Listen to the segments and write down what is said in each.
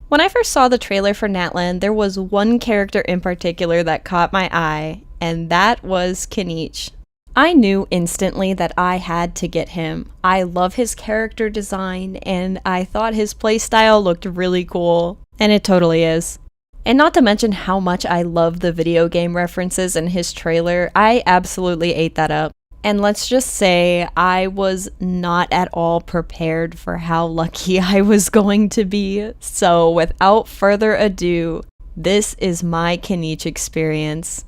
When I first saw the trailer for Natlan, there was one character in particular that caught my eye, and that was Kinich. I knew instantly that I had to get him. I love his character design, and I thought his playstyle looked really cool, and it totally is. And not to mention how much I love the video game references in his trailer, I absolutely ate that up. And let's just say I was not at all prepared for how lucky I was going to be. So without further ado, this is my Kinich experience.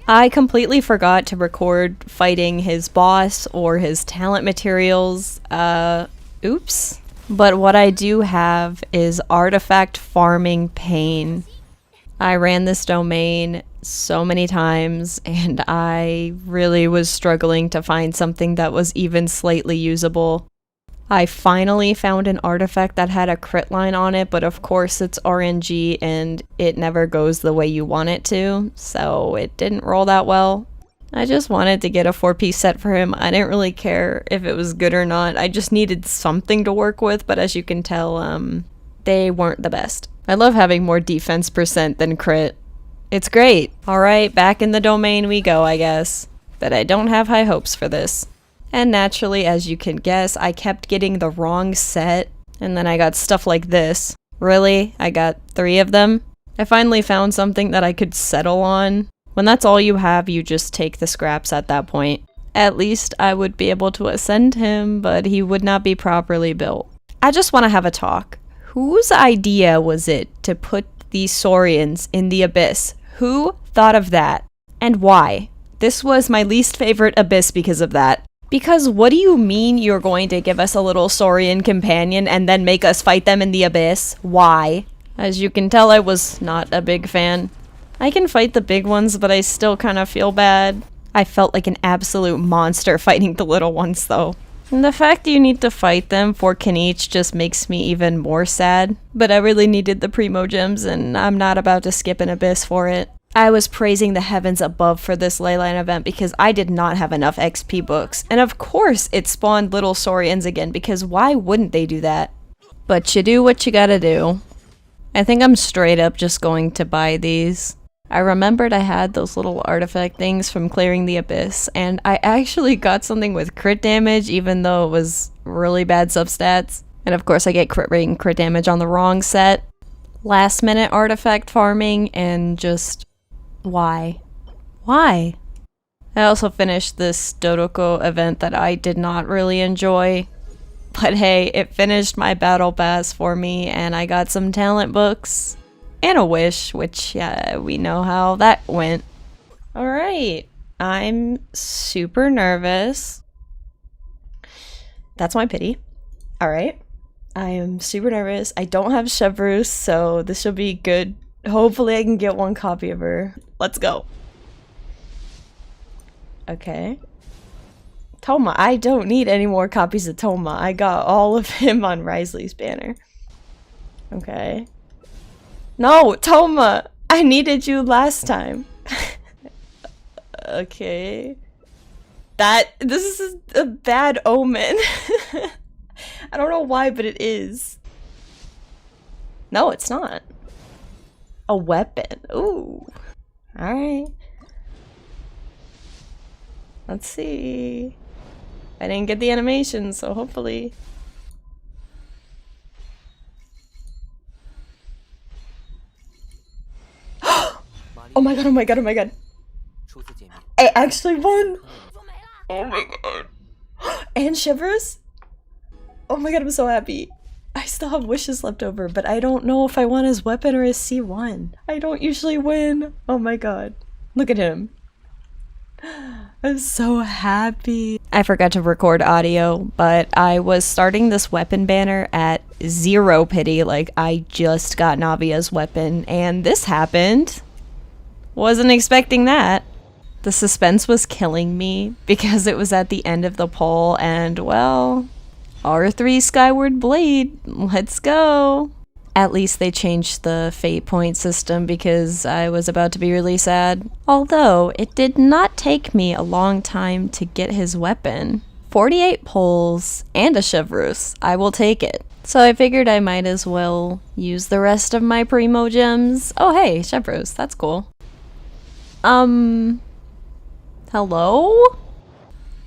I completely forgot to record fighting his boss or his talent materials. Oops. But what I do have is artifact farming pain. I ran this domain so many times, and I really was struggling to find something that was even slightly usable. I finally found an artifact that had a crit line on it, but of course it's RNG and it never goes the way you want it to, so it didn't roll that well. I just wanted to get a 4-piece set for him. I didn't really care if it was good or not. I just needed something to work with, but as you can tell, they weren't the best. I love having more defense percent than crit. It's great. Alright, back in the domain we go, I guess. But I don't have high hopes for this. And naturally, as you can guess, I kept getting the wrong set, and then I got stuff like this. Really? I got 3 of them? I finally found something that I could settle on. When that's all you have, you just take the scraps at that point. At least I would be able to ascend him, but he would not be properly built. I just want to have a talk. Whose idea was it to put these Saurians in the Abyss? Who thought of that? And why? This was my least favorite Abyss because of that. Because what do you mean you're going to give us a little Saurian companion and then make us fight them in the Abyss? Why? As you can tell, I was not a big fan. I can fight the big ones, but I still kind of feel bad. I felt like an absolute monster fighting the little ones, though. And the fact you need to fight them for Kinich just makes me even more sad. But I really needed the Primo Gems, and I'm not about to skip an Abyss for it. I was praising the heavens above for this Leyline event because I did not have enough XP books. And of course it spawned little Saurians again, because why wouldn't they do that? But you do what you gotta do. I think I'm straight up just going to buy these. I remembered I had those little artifact things from clearing the Abyss, and I actually got something with crit damage even though it was really bad substats. And of course I get crit rate and crit damage on the wrong set. Last minute artifact farming, and just... why? Why? I also finished this Dodoko event that I did not really enjoy. But hey, it finished my battle pass for me, and I got some talent books. And a wish, which, yeah, we know how that went. Alright, I'm super nervous. That's my pity. Alright, I am super nervous. I don't have Chevreuse, so this should be good. Hopefully I can get one copy of her. Let's go. Okay. Toma, I don't need any more copies of Toma. I got all of him on Risley's banner. Okay. No, Toma! I needed you last time. Okay. This is a bad omen. I don't know why, but it is. No, it's not. A weapon. Ooh. Alright. Let's see. I didn't get the animation, so hopefully... Oh my god, oh my god, oh my god. I actually won! Oh my god. And Shivers? Oh my god, I'm so happy. I still have wishes left over, but I don't know if I want his weapon or his C1. I don't usually win. Oh my god. Look at him. I'm so happy. I forgot to record audio, but I was starting this weapon banner at 0 pity, like I just got Navia's weapon, and this happened. Wasn't expecting that. The suspense was killing me because it was at the end of the poll, and well, R3 Skyward Blade, let's go. At least they changed the fate point system because I was about to be really sad. Although, it did not take me a long time to get his weapon. 48 polls and a Chevreuse. I will take it. So I figured I might as well use the rest of my Primo gems. Oh hey, Chevros, that's cool. Hello?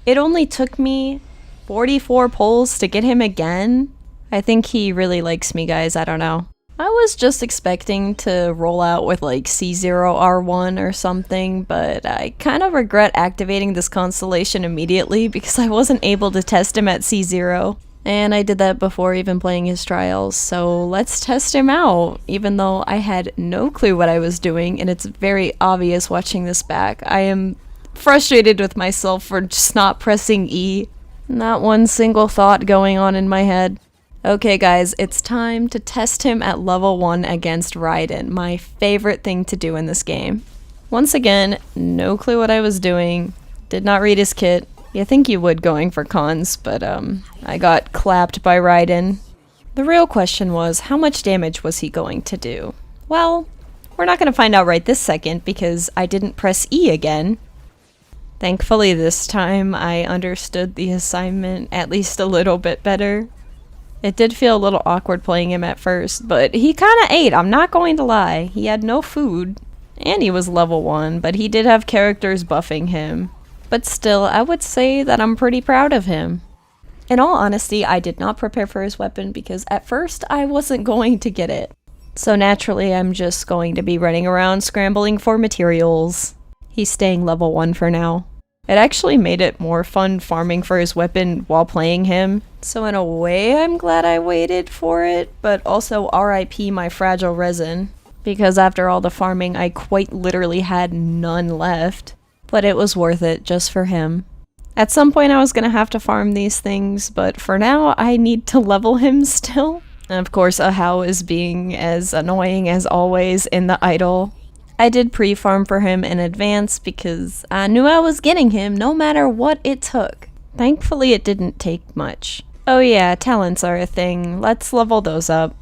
It only took me 44 pulls to get him again? I think he really likes me, guys, I don't know. I was just expecting to roll out with like C0R1 or something, but I kind of regret activating this constellation immediately because I wasn't able to test him at C0. And I did that before even playing his trials, so let's test him out, even though I had no clue what I was doing, and it's very obvious watching this back. I am frustrated with myself for just not pressing E. Not one single thought going on in my head. Okay guys, it's time to test him at level 1 against Raiden, my favorite thing to do in this game. Once again, no clue what I was doing, did not read his kit. You think you would going for cons, but I got clapped by Raiden. The real question was, how much damage was he going to do? Well, we're not going to find out right this second because I didn't press E again. Thankfully this time I understood the assignment at least a little bit better. It did feel a little awkward playing him at first, but he kinda ate, I'm not going to lie. He had no food, and he was level 1, but he did have characters buffing him. But still, I would say that I'm pretty proud of him. In all honesty, I did not prepare for his weapon because at first I wasn't going to get it. So naturally, I'm just going to be running around scrambling for materials. He's staying level 1 for now. It actually made it more fun farming for his weapon while playing him. So in a way, I'm glad I waited for it, but also RIP my fragile resin. Because after all the farming, I quite literally had none left. But it was worth it just for him. At some point I was gonna have to farm these things, but for now I need to level him still. And of course Ahau is being as annoying as always in the idol. I did pre-farm for him in advance because I knew I was getting him no matter what it took. Thankfully it didn't take much. Oh yeah, talents are a thing. Let's level those up.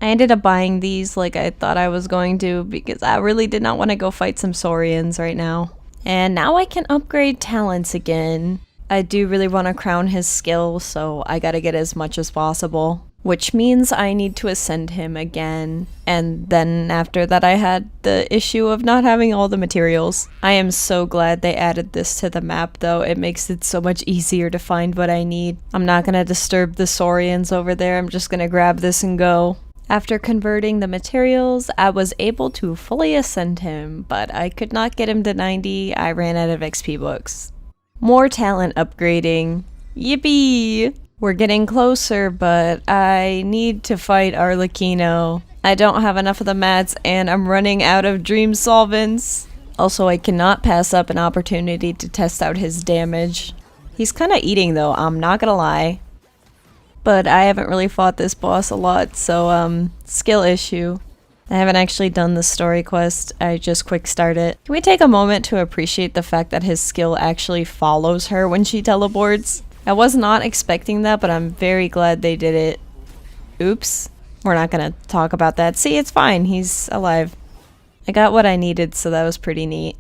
I ended up buying these like I thought I was going to because I really did not want to go fight some Saurians right now. And now I can upgrade talents again. I do really want to crown his skill, so I gotta get as much as possible. Which means I need to ascend him again. And then after that I had the issue of not having all the materials. I am so glad they added this to the map though. It makes it so much easier to find what I need. I'm not gonna disturb the Saurians over there. I'm just gonna grab this and go. After converting the materials, I was able to fully ascend him, but I could not get him to 90, I ran out of XP books. More talent upgrading. Yippee! We're getting closer, but I need to fight Arlecchino. I don't have enough of the mats, and I'm running out of dream solvents. Also, I cannot pass up an opportunity to test out his damage. He's kinda eating though, I'm not gonna lie. But I haven't really fought this boss a lot, so skill issue. I haven't actually done the story quest, I just quick start it. Can we take a moment to appreciate the fact that his skill actually follows her when she teleports? I was not expecting that, but I'm very glad they did it. Oops. We're not gonna talk about that. See, it's fine, he's alive. I got what I needed, so that was pretty neat.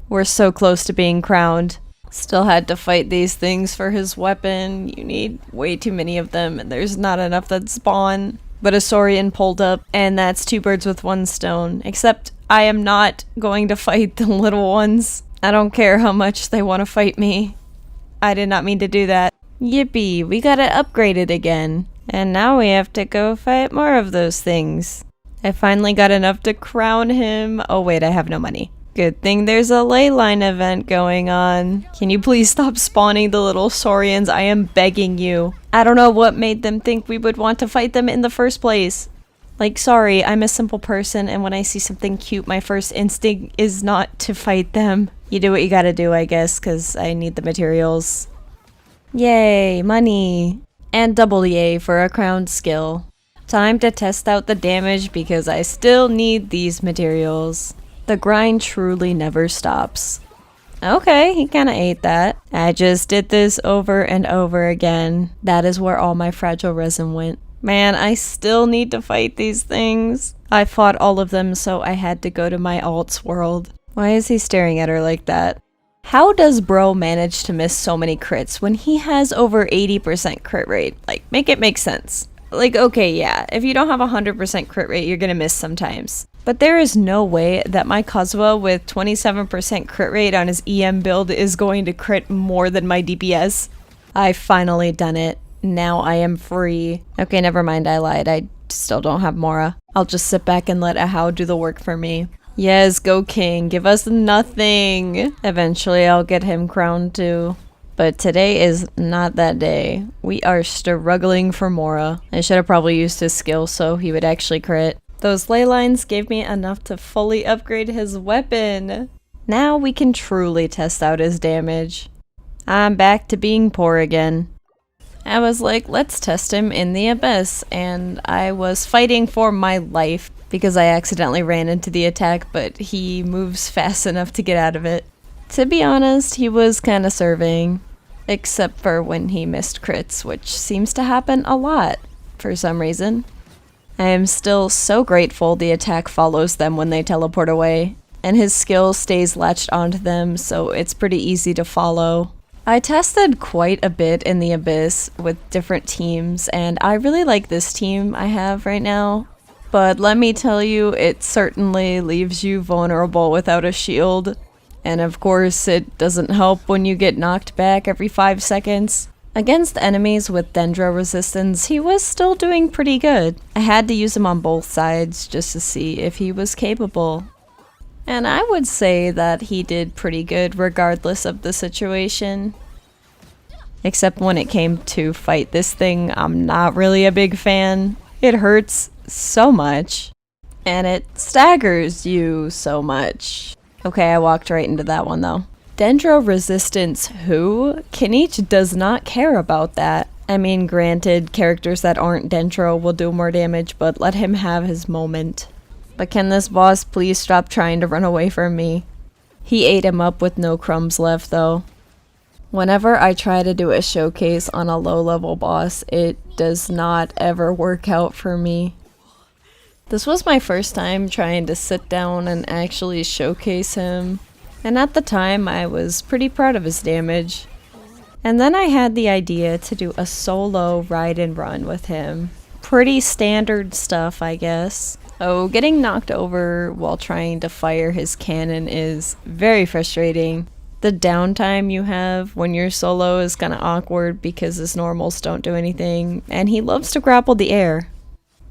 We're so close to being crowned. Still had to fight these things for his weapon. You need way too many of them, and there's not enough that spawn. But a Saurian pulled up, and that's 2 birds with 1 stone. Except, I am not going to fight the little ones. I don't care how much they want to fight me. I did not mean to do that. Yippee, we got it upgraded again. And now we have to go fight more of those things. I finally got enough to crown him. Oh wait, I have no money. Good thing there's a ley line event going on. Can you please stop spawning the little Saurians? I am begging you. I don't know what made them think we would want to fight them in the first place. Like, sorry, I'm a simple person, and when I see something cute, my first instinct is not to fight them. You do what you gotta do, I guess, because I need the materials. Yay, money! And double yay for a crowned skill. Time to test out the damage because I still need these materials. The grind truly never stops. Okay, he kinda ate that. I just did this over and over again. That is where all my fragile resin went. Man, I still need to fight these things. I fought all of them, so I had to go to my alt's world. Why is he staring at her like that? How does bro manage to miss so many crits when he has over 80% crit rate? Like, make it make sense. Like, okay, yeah, if you don't have a 100% crit rate, you're gonna miss sometimes. But there is no way that my Kazuha with 27% crit rate on his EM build is going to crit more than my DPS. I finally done it. Now I am free. Okay, never mind, I lied. I still don't have Mora. I'll just sit back and let Ahau do the work for me. Yes, go King. Give us nothing. Eventually I'll get him crowned too. But today is not that day. We are struggling for Mora. I should have probably used his skill so he would actually crit. Those ley lines gave me enough to fully upgrade his weapon. Now we can truly test out his damage. I'm back to being poor again. I was like, let's test him in the abyss, and I was fighting for my life because I accidentally ran into the attack, but he moves fast enough to get out of it. To be honest, he was kinda serving. Except for when he missed crits, which seems to happen a lot, for some reason. I am still so grateful the attack follows them when they teleport away, and his skill stays latched onto them, so it's pretty easy to follow. I tested quite a bit in the Abyss with different teams, and I really like this team I have right now. But let me tell you, it certainly leaves you vulnerable without a shield. And of course, it doesn't help when you get knocked back every 5 seconds. Against enemies with Dendro resistance, he was still doing pretty good. I had to use him on both sides just to see if he was capable. And I would say that he did pretty good regardless of the situation. Except when it came to fight this thing, I'm not really a big fan. It hurts so much. And it staggers you so much. Okay, I walked right into that one though. Dendro resistance who? Kinich does not care about that. I mean, granted, characters that aren't Dendro will do more damage, but let him have his moment. But can this boss please stop trying to run away from me? He ate him up with no crumbs left though. Whenever I try to do a showcase on a low-level boss, it does not ever work out for me. This was my first time trying to sit down and actually showcase him, and at the time I was pretty proud of his damage. And then I had the idea to do a solo ride and run with him. Pretty standard stuff, I guess. Oh, getting knocked over while trying to fire his cannon is very frustrating. The downtime you have when you're solo is kinda awkward because his normals don't do anything, and he loves to grapple the air.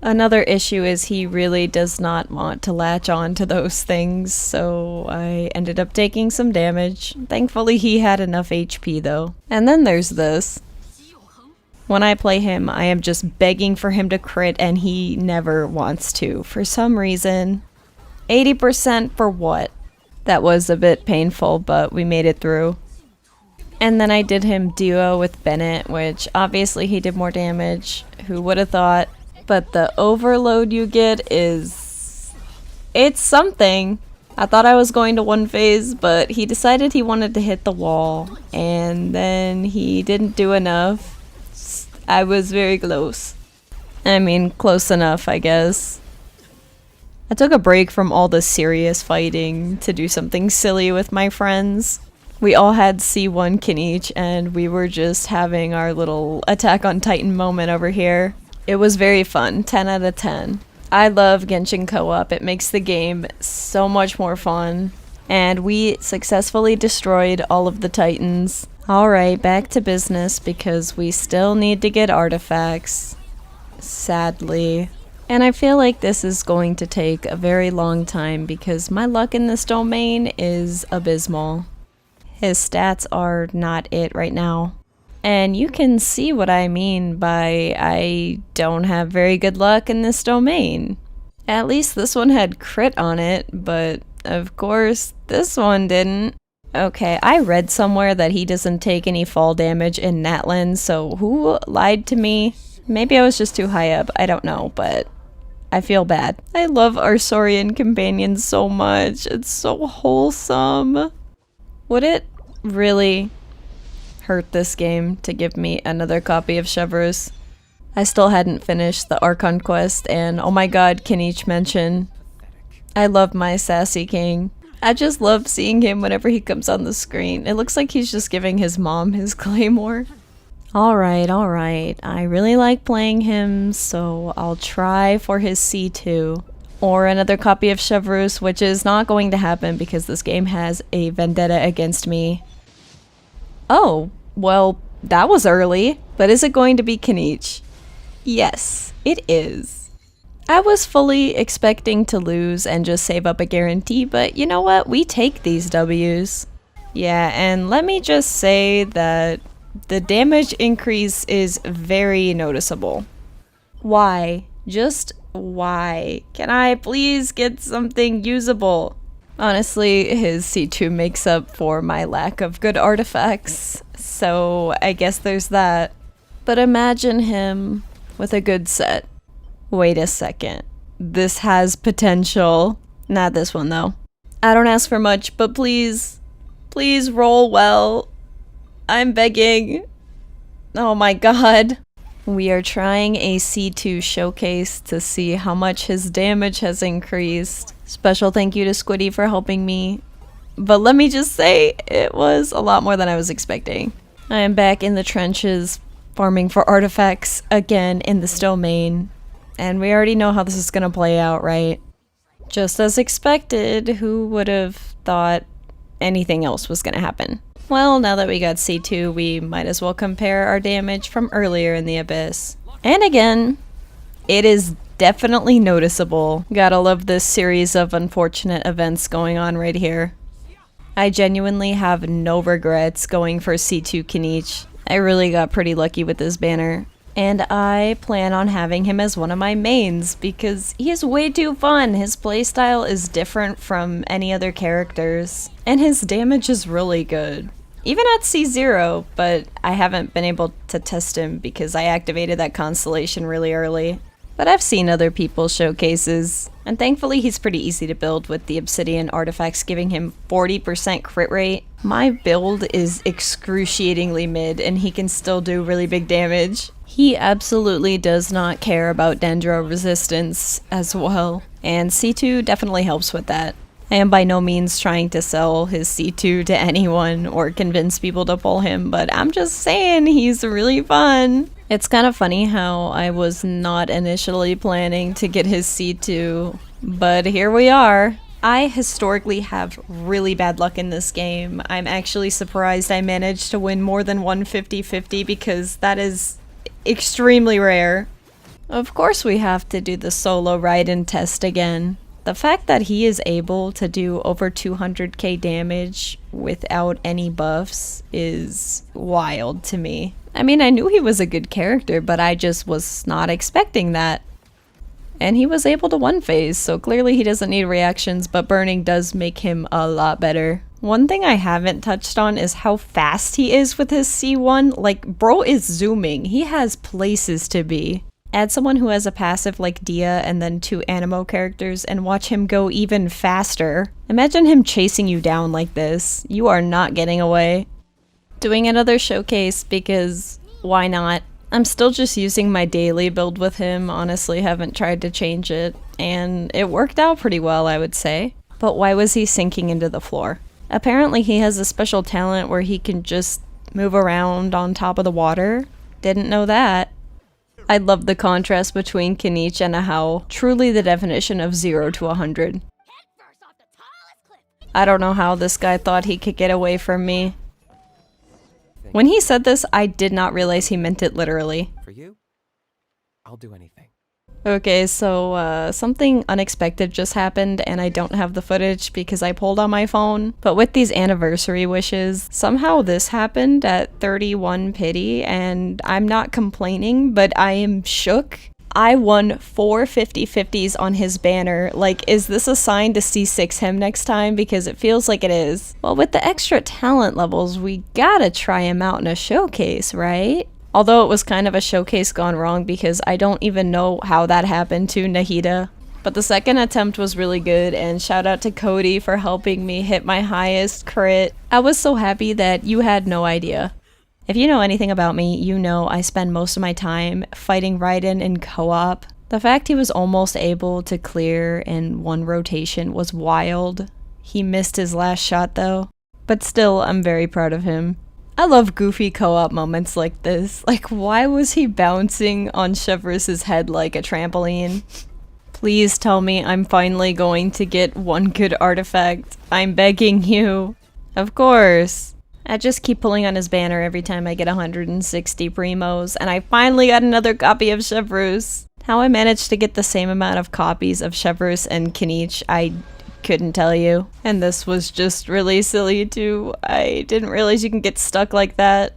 Another issue is he really does not want to latch on to those things, so I ended up taking some damage. Thankfully he had enough HP though. And then there's this. When I play him, I am just begging for him to crit and he never wants to, for some reason. 80% for what? That was a bit painful, but we made it through. And then I did him duo with Bennett, which obviously he did more damage. Who would have thought? But the overload you get is... it's something. I thought I was going to one phase, but he decided he wanted to hit the wall. And then he didn't do enough. I was very close. I mean, close enough, I guess. I took a break from all the serious fighting to do something silly with my friends. We all had C1 Kinich, and we were just having our little Attack on Titan moment over here. It was very fun, 10 out of 10. I love Genshin Co-op, it makes the game so much more fun. And we successfully destroyed all of the Titans. Alright, back to business because we still need to get artifacts. Sadly. And I feel like this is going to take a very long time because my luck in this domain is abysmal. His stats are not it right now. And you can see what I mean by I don't have very good luck in this domain. At least this one had crit on it, but of course this one didn't. Okay, I read somewhere that he doesn't take any fall damage in Natlan, so who lied to me? Maybe I was just too high up, I don't know, but I feel bad. I love our Saurian companion so much, it's so wholesome. Would it really hurt this game to give me another copy of Chevreuse? I still hadn't finished the Archon quest, and oh my god, Kinich mention. I love my sassy king. I just love seeing him whenever he comes on the screen. It looks like he's just giving his mom his claymore. Alright. I really like playing him, so I'll try for his C2. Or another copy of Chevreuse, which is not going to happen because this game has a vendetta against me. Oh, well, that was early. But is it going to be Kinich? Yes, it is. I was fully expecting to lose and just save up a guarantee, but you know what? We take these W's. Yeah, and let me just say that the damage increase is very noticeable. Why? Just why? Can I please get something usable? Honestly, his C2 makes up for my lack of good artifacts, so I guess there's that. But imagine him with a good set. Wait a second. This has potential. Not this one, though. I don't ask for much, but please roll well. I'm begging. Oh my god. We are trying a C2 showcase to see how much his damage has increased. Special thank you to Squiddy for helping me. But let me just say, it was a lot more than I was expecting. I am back in the trenches, farming for artifacts again in this domain. And we already know how this is gonna play out, right? Just as expected, who would have thought anything else was gonna happen? Well, now that we got C2, we might as well compare our damage from earlier in the Abyss. And again, it is definitely noticeable. Gotta love this series of unfortunate events going on right here. I genuinely have no regrets going for C2 Kinich. I really got pretty lucky with this banner. And I plan on having him as one of my mains because he is way too fun. His playstyle is different from any other characters. And his damage is really good. Even at C0, but I haven't been able to test him because I activated that constellation really early. But I've seen other people's showcases, and thankfully he's pretty easy to build with the obsidian artifacts giving him 40% crit rate. My build is excruciatingly mid and he can still do really big damage. He absolutely does not care about dendro resistance as well, and C2 definitely helps with that. I am by no means trying to sell his C2 to anyone or convince people to pull him, but I'm just saying he's really fun. It's kind of funny how I was not initially planning to get his C2, but here we are. I historically have really bad luck in this game. I'm actually surprised I managed to win more than 150-50 because that is extremely rare. Of course we have to do the solo Raiden test again. The fact that he is able to do over 200k damage without any buffs is wild to me. I mean, I knew he was a good character, but I just was not expecting that. And he was able to one phase, so clearly he doesn't need reactions, but burning does make him a lot better. One thing I haven't touched on is how fast he is with his C1. Like, bro is zooming. He has places to be. Add someone who has a passive like Dia and then 2 Animo characters and watch him go even faster. Imagine him chasing you down like this. You are not getting away. Doing another showcase because why not? I'm still just using my daily build with him, honestly haven't tried to change it, and it worked out pretty well, I would say. But why was he sinking into the floor? Apparently he has a special talent where he can just move around on top of the water. Didn't know that. I love the contrast between Kinich and Ahau, truly the definition of 0 to 100. I don't know how this guy thought he could get away from me. When he said this, I did not realize he meant it literally. For you, I'll do anything. Okay, so something unexpected just happened and I don't have the footage because I pulled on my phone. But with these anniversary wishes, somehow this happened at 31 pity and I'm not complaining, but I am shook. I won 4 50-50s on his banner. Like, is this a sign to C6 him next time? Because it feels like it is. Well, with the extra talent levels, we gotta try him out in a showcase, right? Although it was kind of a showcase gone wrong because I don't even know how that happened to Nahida. But the second attempt was really good, and shout out to Cody for helping me hit my highest crit. I was so happy that you had no idea. If you know anything about me, you know I spend most of my time fighting Raiden in co-op. The fact he was almost able to clear in one rotation was wild. He missed his last shot though. But still, I'm very proud of him. I love goofy co-op moments like this. Like, why was he bouncing on Chevrous's head like a trampoline? Please tell me I'm finally going to get one good artifact. I'm begging you. Of course. I just keep pulling on his banner every time I get 160 primos, and I finally got another copy of Chevrous. How I managed to get the same amount of copies of Chevrous and Kinich, I couldn't tell you. And this was just really silly too. I didn't realize you can get stuck like that.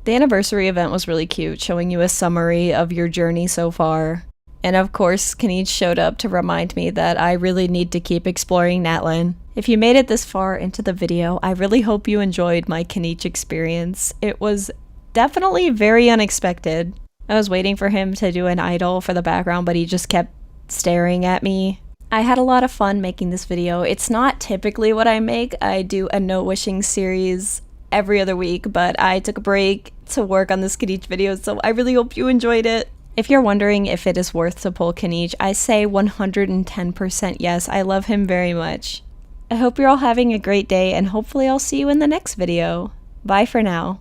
The anniversary event was really cute, showing you a summary of your journey so far. And of course, Kinich showed up to remind me that I really need to keep exploring Natlan. If you made it this far into the video, I really hope you enjoyed my Kinich experience. It was definitely very unexpected. I was waiting for him to do an idol for the background, but he just kept staring at me. I had a lot of fun making this video. It's not typically what I make. I do a no wishing series every other week, but I took a break to work on this Kinich video, so I really hope you enjoyed it. If you're wondering if it is worth to pull Kinich, I say 110% yes. I love him very much. I hope you're all having a great day, and hopefully I'll see you in the next video. Bye for now.